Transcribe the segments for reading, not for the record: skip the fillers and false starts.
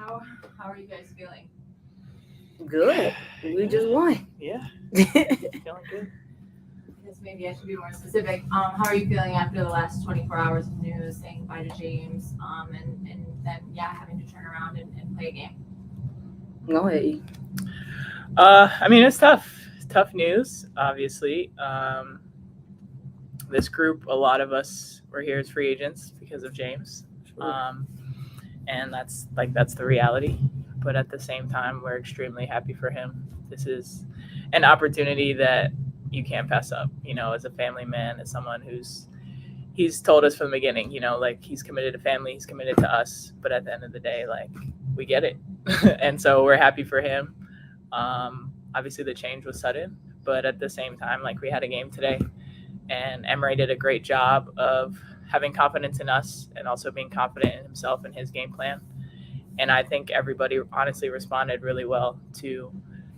How are you guys feeling? Good. We just won. Yeah, feeling good. I guess maybe I should be more specific. How are you feeling after the last 24 hours of news, saying bye to James, and then having to turn around and play a game? Go ahead. E. I mean, it's tough. It's tough news, obviously. This group, a lot of us were here as free agents because of James, and that's the reality. But at the same time, we're extremely happy for him. This is an opportunity that you can't pass up. As a family man, as someone he's told us from the beginning, he's committed to family, he's committed to us. But at the end of the day, we get it. And so we're happy for him. Obviously the change was sudden, but at the same time, we had a game today, and Emre did a great job of having confidence in us and also being confident in himself and his game plan. And I think everybody honestly responded really well to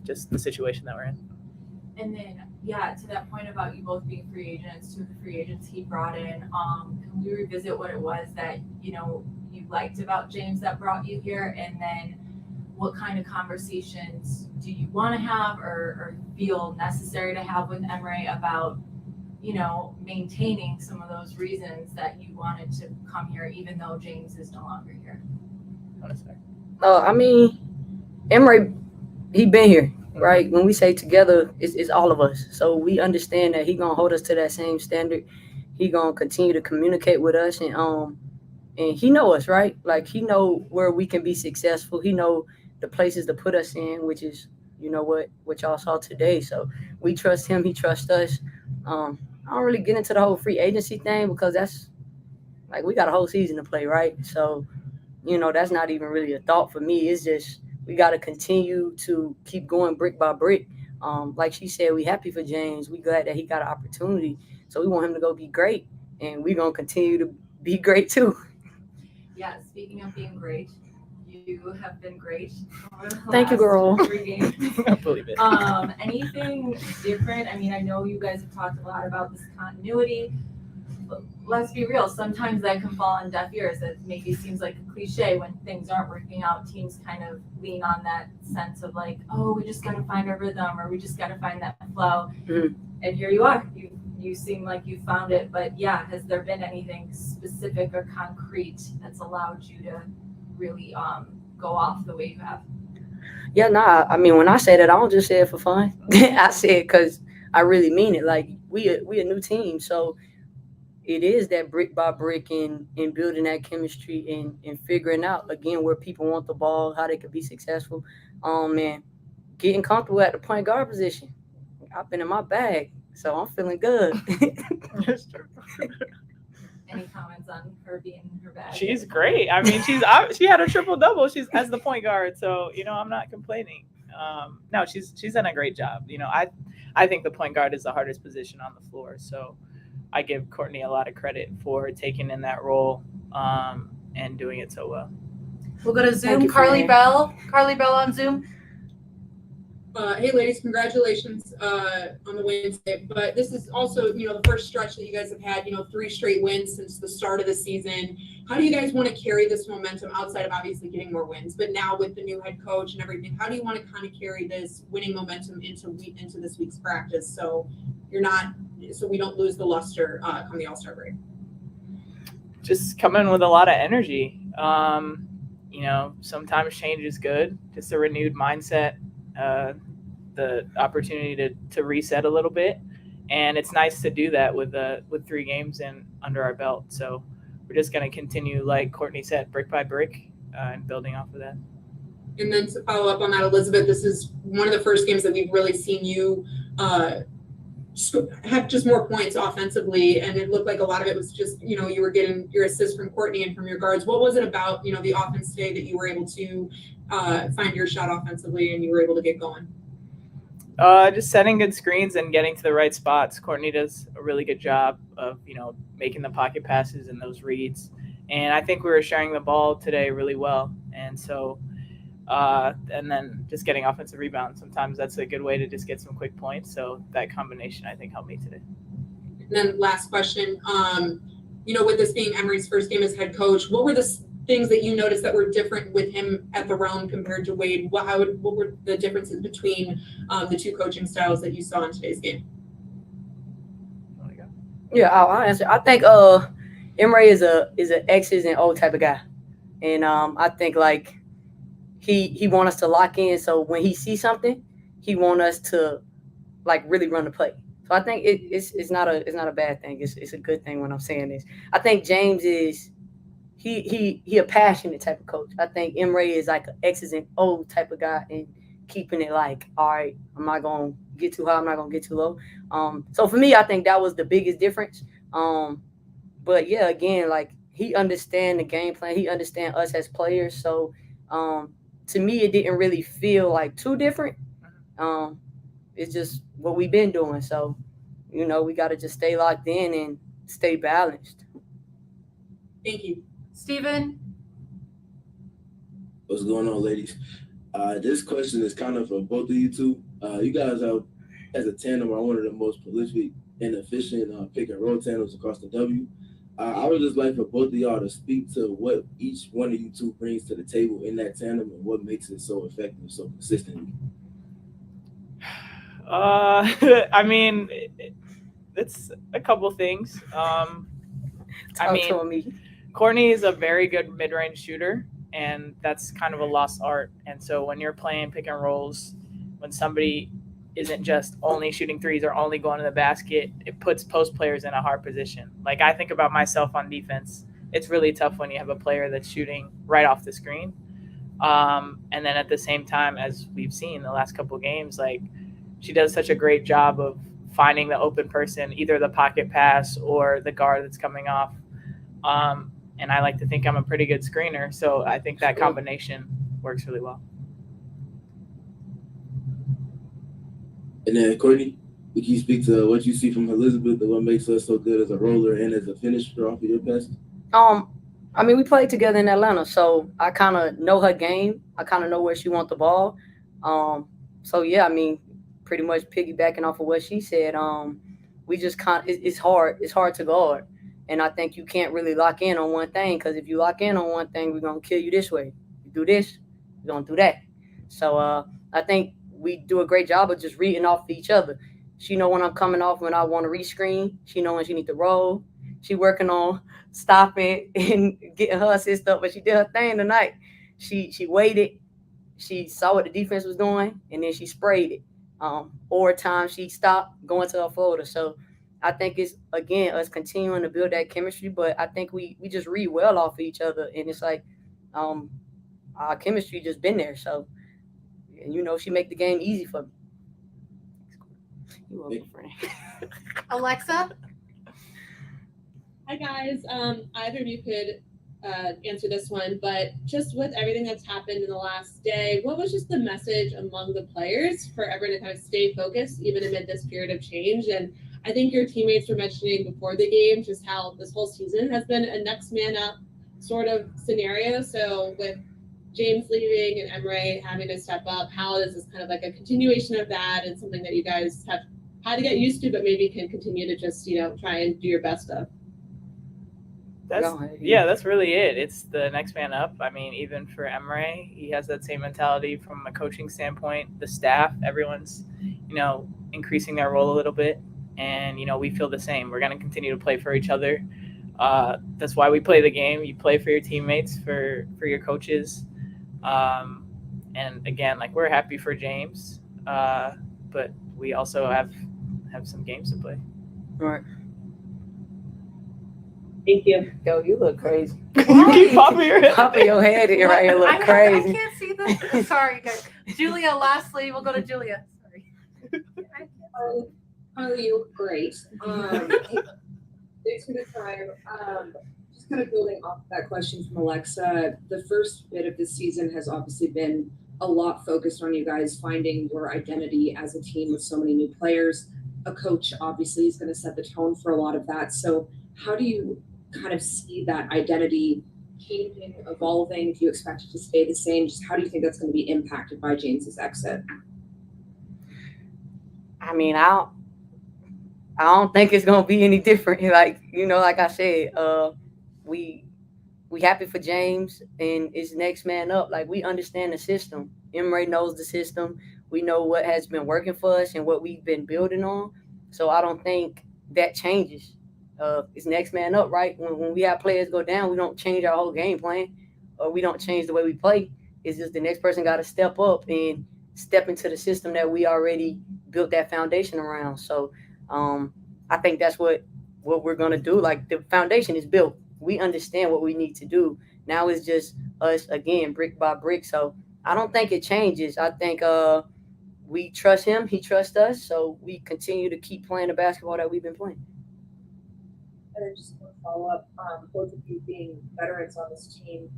just the situation that we're in. And then, to that point about you both being free agents, two of the free agents he brought in, can we revisit what it was that, you liked about James that brought you here? And then what kind of conversations do you want to have or feel necessary to have with Emre about, maintaining some of those reasons that you wanted to come here, even though James is no longer here? I mean, Emre, he been here, right? When we say together, it's all of us. So we understand that he gonna hold us to that same standard. He gonna continue to communicate with us, and he know us, right? He know where we can be successful. He know the places to put us in, which is, what y'all saw today. So we trust him. He trusts us. I don't really get into the whole free agency thing because that's we got a whole season to play, right? So, that's not even really a thought for me. It's just we got to continue to keep going brick by brick. Like she said, we happy for James. We glad that he got an opportunity. So we want him to go be great, and we're going to continue to be great too. Yeah, speaking of being great, you have been great over the Thank you, last girl. 3 games. I believe it. Anything different? I mean, I know you guys have talked a lot about this continuity, but let's be real. Sometimes that can fall on deaf ears. It maybe seems like a cliche when things aren't working out. Teams kind of lean on that sense of we just got to find our rhythm, or we just got to find that flow. Mm-hmm. And here you are. You seem like you found it. But has there been anything specific or concrete that's allowed you to really go off the way you have? Yeah, nah. I mean, when I say that, I don't just say it for fun. I say it because I really mean it. We a new team, so it is that brick by brick and building that chemistry and figuring out again where people want the ball, how they could be successful. And getting comfortable at the point guard position. I've been in my bag, so I'm feeling good. Any comments on her being in her bag? She's great. I mean, she had a triple double. She's as the point guard, so I'm not complaining. No, she's done a great job. I think the point guard is the hardest position on the floor. So I give Courtney a lot of credit for taking in that role and doing it so well. We'll go to Zoom. Carly Bell on Zoom. Hey ladies, congratulations on the wins today. But this is also, the first stretch that you guys have had, 3 straight wins since the start of the season. How do you guys want to carry this momentum outside of obviously getting more wins? But now with the new head coach and everything, how do you want to kind of carry this winning momentum into this week's practice so we don't lose the luster come the All-Star break? Just come in with a lot of energy. Sometimes change is good. Just a renewed mindset. The opportunity to reset a little bit, and it's nice to do that with 3 games in under our belt. So we're just going to continue, like Courtney said, brick by brick, and building off of that. And then to follow up on that, Elizabeth, this is one of the first games that we've really seen you have just more points offensively, and it looked like a lot of it was just you were getting your assists from Courtney and from your guards. What was it about the offense today that you were able to find your shot offensively and you were able to get going? Just setting good screens and getting to the right spots. Courtney does a really good job of making the pocket passes and those reads, and I think we were sharing the ball today really well. And so and then just getting offensive rebounds. Sometimes that's a good way to just get some quick points. So that combination, I think, helped me today. And then last question, with this being Emery's first game as head coach, what were things that you noticed that were different with him at the Realm compared to Wade? What were the differences between the two coaching styles that you saw in today's game? Yeah, I'll answer. I think Emre is an X's and O type of guy, and I think like he want us to lock in. So when he sees something, he want us to like really run the play. So I think it's not a bad thing. It's a good thing when I'm saying this. I think James is he a passionate type of coach. I think Emre is like an X's and O type of guy and keeping it like, all right, I'm not gonna get too high, I'm not gonna get too low. So for me, I think that was the biggest difference. But yeah, again, like he understand the game plan, he understand us as players. So to me, it didn't really feel like too different. It's just what we've been doing. So, we got to just stay locked in and stay balanced. Thank you. Steven? What's going on, ladies? This question is kind of for both of you two. You guys have, as a tandem, are one of the most prolific and efficient pick and roll tandems across the W. I would just like for both of y'all to speak to what each one of you two brings to the table in that tandem and what makes it so effective, so consistently. I mean, it's a couple things. Courtney is a very good mid-range shooter, and that's kind of a lost art. And so when you're playing pick and rolls, when somebody isn't just only shooting threes or only going to the basket, it puts post players in a hard position. Like I think about myself on defense. It's really tough when you have a player that's shooting right off the screen. And then at the same time, as we've seen the last couple of games, like she does such a great job of finding the open person, either the pocket pass or the guard that's coming off. And I like to think I'm a pretty good screener. So I think that combination works really well. And then, Courtney, would you speak to what you see from Elizabeth and what makes her so good as a roller and as a finisher off of your pass? We played together in Atlanta, so I kind of know her game. I kind of know where she wants the ball. So, yeah, pretty much piggybacking off of what she said, we just it's hard to guard. And I think you can't really lock in on one thing, because if you lock in on one thing, we're going to kill you this way. You do this, we're going to do that. So I think we do a great job of just reading off each other. She know when I'm coming off, when I want to rescreen. She know when she need to roll. She working on stopping and getting her assist up, but she did her thing tonight. She waited. She saw what the defense was doing, and then she sprayed it. Or time she stopped going to her floater. So I think it's, again, us continuing to build that chemistry, but I think we just read well off of each other, and it's like our chemistry just been there. So, and she make the game easy for me. You're welcome, friend. Alexa? Hi, guys. Either of you could answer this one, but just with everything that's happened in the last day, what was just the message among the players for everyone to kind of stay focused even amid this period of change? And I think your teammates were mentioning before the game just how this whole season has been a next man up sort of scenario. So with James leaving and Emre having to step up, how is this kind of like a continuation of that and something that you guys have had to get used to, but maybe can continue to just, try and do your best of? That's really it. It's the next man up. Even for Emre, he has that same mentality from a coaching standpoint. The staff, everyone's, increasing their role a little bit. And, we feel the same. We're going to continue to play for each other. That's why we play the game. You play for your teammates, for your coaches. And again, we're happy for James, but we also have some games to play. All right. Thank you. Yo, you look crazy. Keep popping your head. Popping your head in right here, look crazy. I can't see this. Sorry, guys. Julia, lastly, we'll go to Julia. Sorry. Carly, you look great. Thanks for the time. Just kind of building off that question from Alexa, the first bit of this season has obviously been a lot focused on you guys finding your identity as a team with so many new players. A coach obviously is going to set the tone for a lot of that. So how do you kind of see that identity changing, evolving? Do you expect it to stay the same? Just how do you think that's going to be impacted by James's exit? I don't think it's gonna be any different. Like I said, we we happy for James and it's next man up. Like, we understand the system. Emre knows the system. We know what has been working for us and what we've been building on. So I don't think that changes. It's next man up, right? When we have players go down, we don't change our whole game plan, or we don't change the way we play. It's just the next person got to step up and step into the system that we already built that foundation around. So I think that's what we're gonna do. Like, the foundation is built. We understand what we need to do. Now it's just us again, brick by brick. So I don't think it changes. I think we trust him, he trusts us, so we continue to keep playing the basketball that we've been playing. And then just one follow up, both of you being veterans on this team,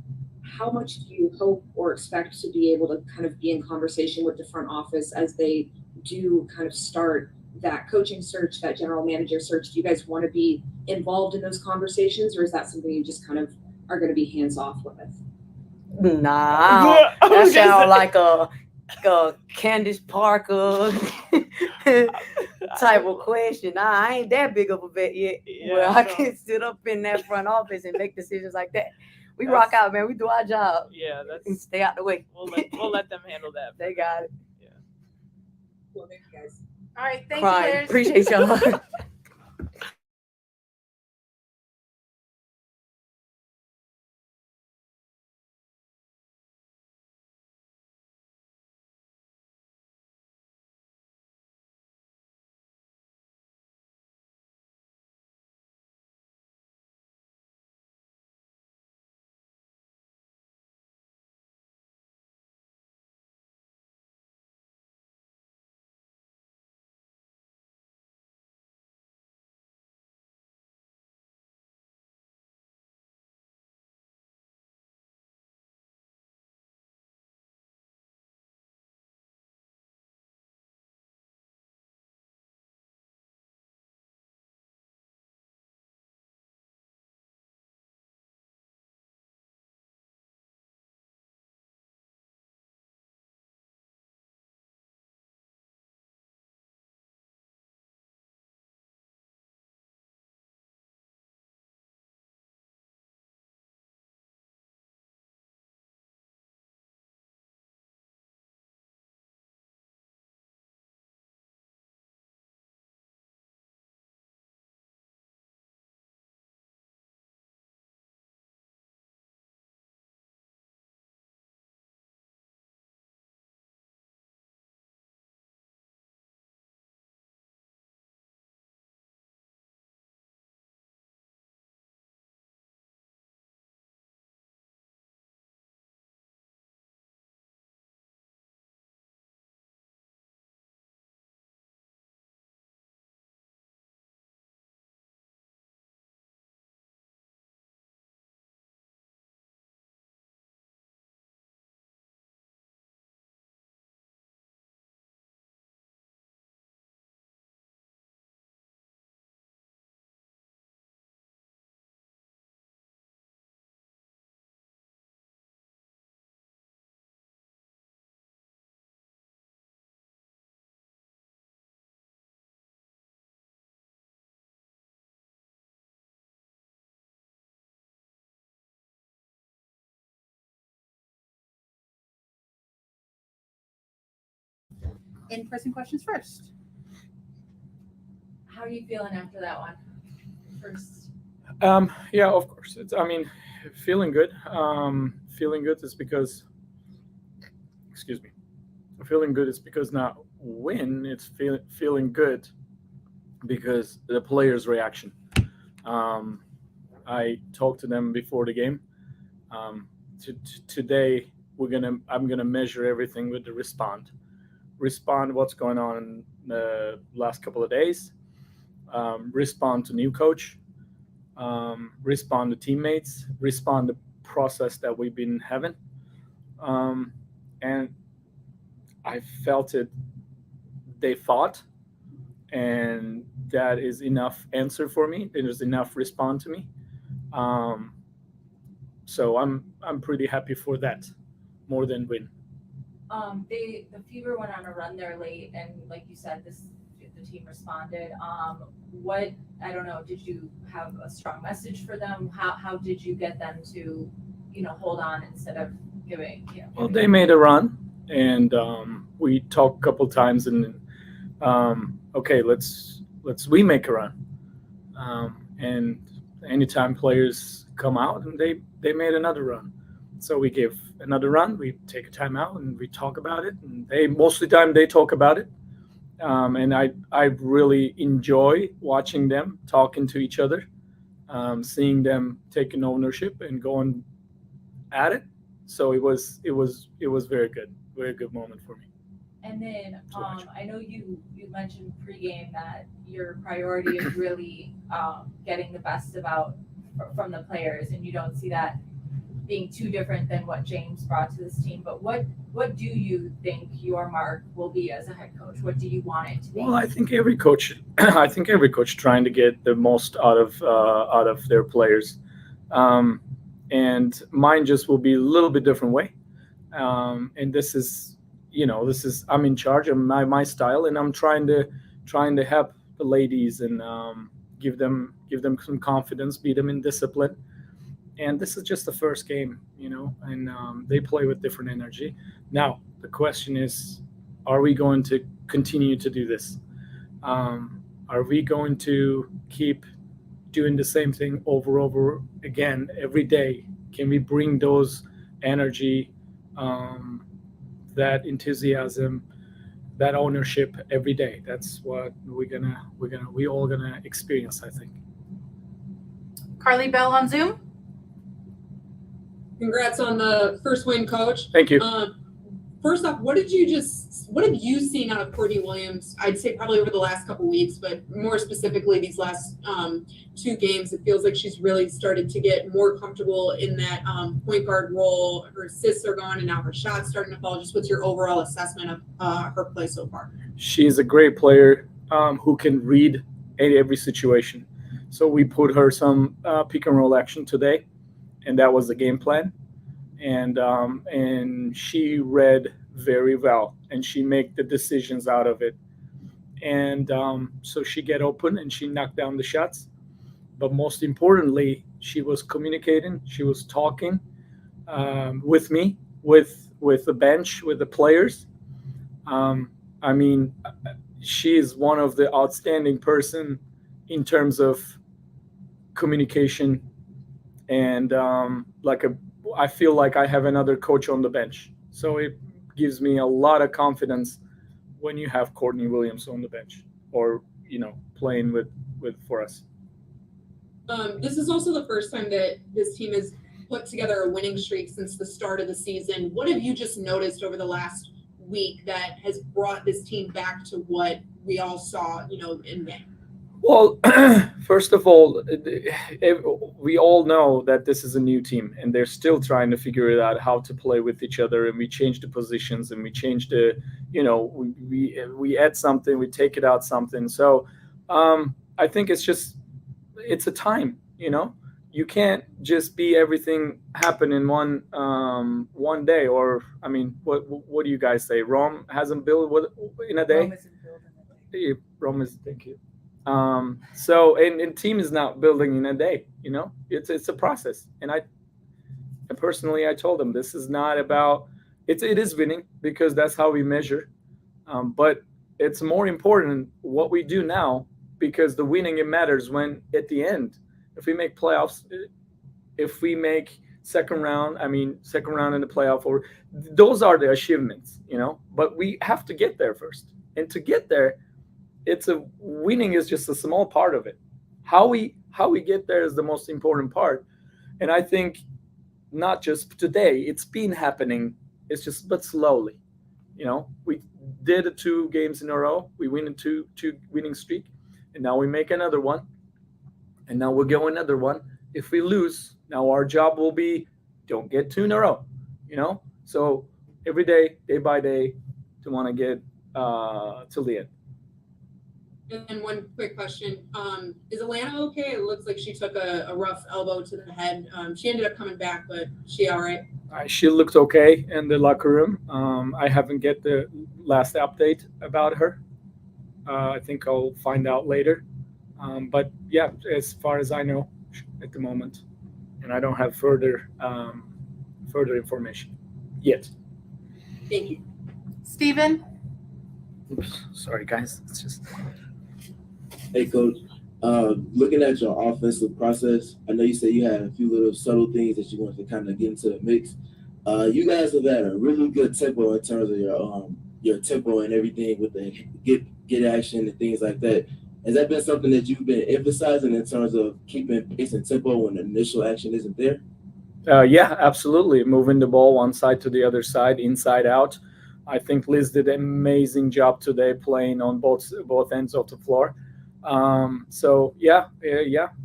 how much do you hope or expect to be able to kind of be in conversation with the front office as they do kind of start that coaching search, that general manager search? Do you guys want to be involved in those conversations, or is that something you just kind of are going to be hands off with? Nah, that sounds like a Candace Parker type of question. Nah, I ain't that big of a vet yet where I can sit up in that front office and make decisions like that. We rock out, man. We do our job. Yeah, And stay out the way. We'll let them handle that. They got it. Yeah. Well, thank you guys. All right, thank Fine. you, players. Appreciate y'all. In-person questions first. How are you feeling after that one? First. Yeah, of course. Feeling good. Feeling good is because, feeling good is because not win. It's feeling good because the players' reaction. I talked to them before the game. Today I'm gonna measure everything with the respond what's going on in the last couple of days, respond to new coach, respond to teammates, respond to process that we've been having, and I felt it. They fought, and that is enough answer for me. It is enough respond to me. So I'm pretty happy for that, more than win. The Fever went on a run there late, and like you said, the team responded. what, I don't know, did you have a strong message for them? How did you get them to, hold on instead of giving, Well, they made a run, and we talked a couple times, and okay, let's we make a run. And anytime players come out, and they made another run, so we give another run. We take a timeout and we talk about it, and most of the time they talk about it. And I really enjoy watching them talking to each other, seeing them taking ownership and going at it. So it was very good moment for me. And then I know you mentioned pregame that your priority is really getting the best from the players, and you don't see that being too different than what James brought to this team. But what do you think your mark will be as a head coach? What do you want it to be? Well, I think every coach trying to get the most out of their players, and mine just will be a little bit different way. And this is I'm in charge of my style, and I'm trying to help the ladies and give them some confidence, beat them in discipline. And this is just the first game, and they play with different energy. Now, the question is, are we going to continue to do this? Are we going to keep doing the same thing over again every day? Can we bring those energy, that enthusiasm, that ownership every day? That's what we all gonna experience, I think. Carly Bell on Zoom. Congrats on the first win, Coach. Thank you. First off, what have you seen out of Courtney Williams? I'd say probably over the last couple weeks, but more specifically these last 2 games, it feels like she's really started to get more comfortable in that point guard role. Her assists are gone, and now her shot's starting to fall. Just what's your overall assessment of her play so far? She's a great player who can read every situation. So we put her some pick and roll action today, and that was the game plan. And she read very well, and she made the decisions out of it. And so she get open and she knocked down the shots. But most importantly, she was communicating. She was talking with me, with the bench, with the players. I mean, she is one of the outstanding person in terms of communication, and I feel like I have another coach on the bench. So it gives me a lot of confidence when you have Courtney Williams on the bench, or playing with for us. This is also the first time that this team has put together a winning streak since the start of the season. What have you just noticed over the last week that has brought this team back to what we all saw, in May? Well, first of all, we all know that this is a new team, and they're still trying to figure it out how to play with each other. And we change the positions, and we change the, we add something, we take it out something. So I think it's a time. You can't just be everything happen in one day. Or I mean, what do you guys say? Rome hasn't built in a day. Rome isn't built in a day. Rome is. Thank you. So and team is not building in a day, it's a process. And I personally told them this is not about it is winning, because that's how we measure, but it's more important what we do now, because the winning, it matters when at the end, if we make playoffs, if we make second round in the playoff, or those are the achievements, but we have to get there first. And to get there, winning is just a small part of it. How we get there is the most important part. And I think not just today, it's been happening. It's just, but slowly, we did 2 games in a row. We win a two winning streak, and now we make another one, and now we'll go another one. If we lose, now our job will be don't get 2 in a row, So every day by day, to want to get till the end. And then one quick question. Is Alana okay? It looks like she took a rough elbow to the head. She ended up coming back, but she all right? She looked okay in the locker room. I haven't get the last update about her. I think I'll find out later. But yeah, as far as I know at the moment, and I don't have further information yet. Thank you. Steven? Oops, sorry guys. It's just Hey, Coach. Looking at your offensive process, I know you said you had a few little subtle things that you wanted to kind of get into the mix. You guys have had a really good tempo in terms of your tempo and everything with the get action and things like that. Has that been something that you've been emphasizing in terms of keeping pace and tempo when the initial action isn't there? yeah, absolutely. Moving the ball one side to the other side, inside out. I think Liz did an amazing job today playing on both ends of the floor. So yeah,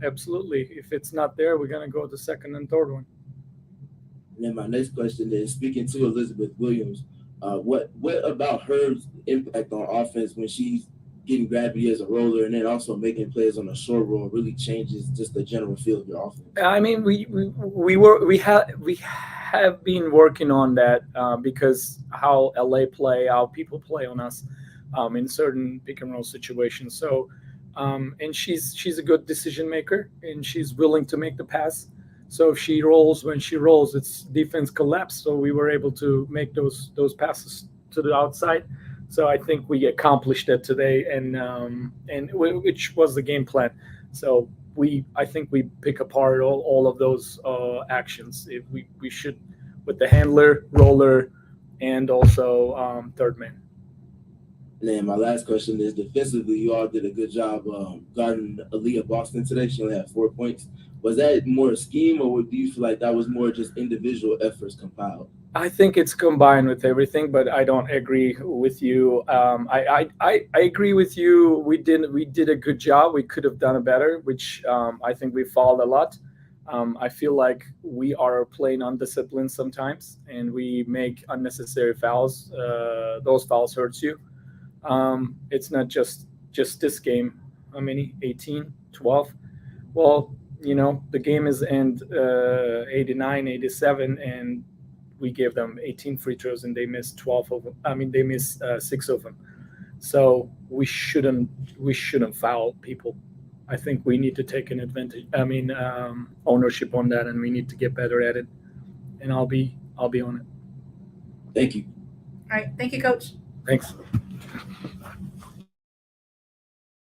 absolutely. If it's not there, we're gonna go to second and third one. And then my next question is, speaking to Elizabeth Williams, what about her impact on offense when she's getting gravity as a roller and then also making plays on a short roll really changes just the general feel of your offense? I mean, we have been working on that because how LA play, how people play on us in certain pick and roll situations. So, and she's a good decision maker and she's willing to make the pass. So if she rolls, when she rolls, it's defense collapse. So we were able to make those passes to the outside. So I think we accomplished that today, and which was the game plan. So I think we pick apart all of those actions. If we should with the handler, roller, and also third man. And then my last question is, defensively, you all did a good job guarding Aaliyah Boston today. She only had 4 points. Was that more a scheme, or do you feel like that was more just individual efforts compiled? I think it's combined with everything, but I don't agree with you. I agree with you. We did a good job. We could have done it better, which I think we fouled a lot. I feel like we are playing undisciplined sometimes, and we make unnecessary fouls. Those fouls hurts you. It's not just this game. How many? 18, 12? Well, the game is end 89, 87, and we gave them 18 free throws and they missed 12 of them. I mean, they missed 6 of them. So we shouldn't foul people. I think we need to take an advantage. Ownership on that, and we need to get better at it. And I'll be on it. Thank you. All right. Thank you, Coach. Thanks.